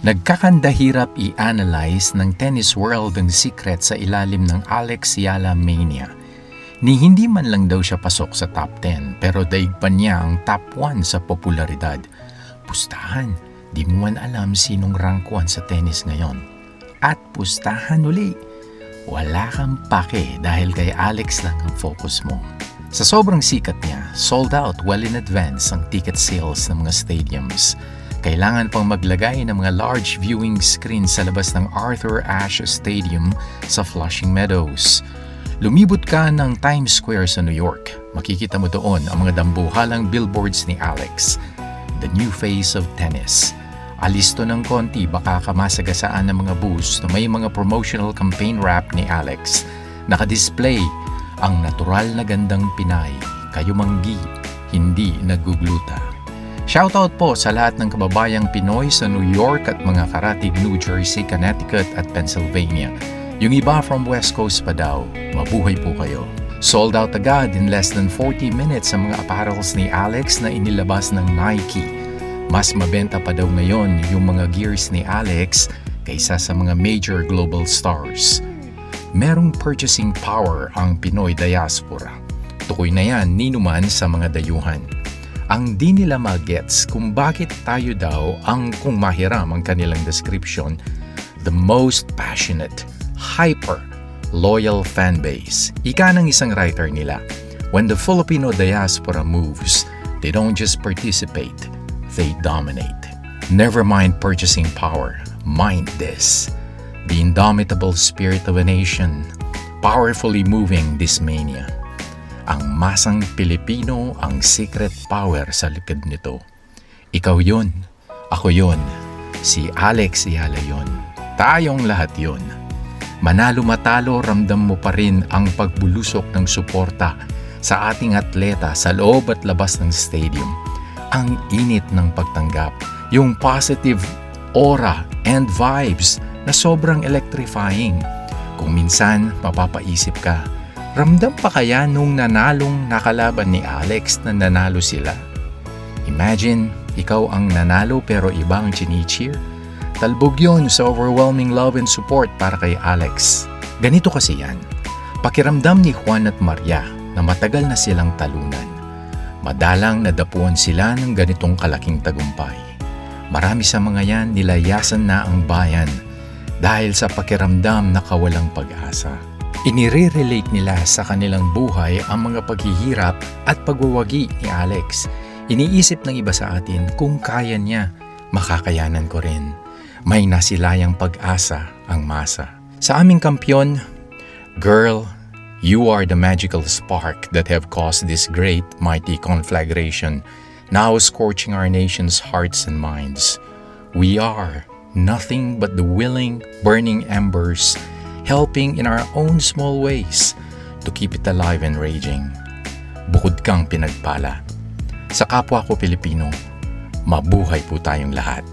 Nagkakandahirap i-analyze ng tennis world ang secret sa ilalim ng Alex Yala mania. Ni hindi man lang daw siya pasok sa top 10 pero daig pa niya ang top 1 sa popularidad. Pustahan, di mo man alam sinong rank 1 sa tennis ngayon. At pustahan uli, wala kang pake dahil kay Alex lang ang focus mo. Sa sobrang sikat niya, sold out well in advance ang ticket sales ng mga stadiums. Kailangan pang maglagay ng mga large viewing screen sa labas ng Arthur Ashe Stadium sa Flushing Meadows. Lumibot ka ng Times Square sa New York. Makikita mo doon ang mga dambuhalang billboards ni Alex, the new face of tennis. Alisto ng konti baka kamasagasaan ng mga booths na may mga promotional campaign wrap ni Alex. Nakadisplay ang natural na gandang Pinay, kayo manggi, hindi nagugluta. Shoutout po sa lahat ng kababayang Pinoy sa New York at mga karatig New Jersey, Connecticut at Pennsylvania. Yung iba from West Coast pa daw, mabuhay po kayo. Sold out agad in less than 40 minutes ang mga apparels ni Alex na inilabas ng Nike. Mas mabenta pa daw ngayon yung mga gears ni Alex kaysa sa mga major global stars. Merong purchasing power ang Pinoy diaspora. Tukoy na yan ninuman sa mga dayuhan. Ang di nila magets kung bakit tayo daw ang kung mahiram ang kanilang description, the most passionate, hyper, loyal fanbase. Ika ng isang writer nila, when the Filipino diaspora moves, they don't just participate, they dominate. Never mind purchasing power, mind this. The indomitable spirit of a nation, powerfully moving this mania. Ang masang Pilipino ang secret power sa likod nito. Ikaw yun, ako yun, si Alex Yala yun, tayong lahat yun. Manalo matalo, ramdam mo pa rin ang pagbulusok ng suporta sa ating atleta sa loob at labas ng stadium. Ang init ng pagtanggap, yung positive aura and vibes na sobrang electrifying. Kung minsan mapapaisip ka, ramdam pa kaya nung nanalong nakalaban ni Alex na nanalo sila? Imagine, ikaw ang nanalo pero iba ang chini-cheer. Talbog yun sa overwhelming love and support para kay Alex. Ganito kasi yan. Pakiramdam ni Juan at Maria na matagal na silang talunan. Madalang nadapuan sila ng ganitong kalaking tagumpay. Marami sa mga yan nilayasan na ang bayan dahil sa pakiramdam na kawalang pag-asa. Inire-relate nila sa kanilang buhay ang mga paghihirap at pagwawagi ni Alex. Iniisip ng iba sa atin kung kaya niya, makakayanan ko rin. May nasilayang pag-asa ang masa. Sa aming kampyon, girl, you are the magical spark that have caused this great, mighty conflagration, now scorching our nation's hearts and minds. We are nothing but the willing, burning embers helping in our own small ways to keep it alive and raging. Bukod kang pinagpala. Sa kapwa ko Pilipino, mabuhay po tayong lahat.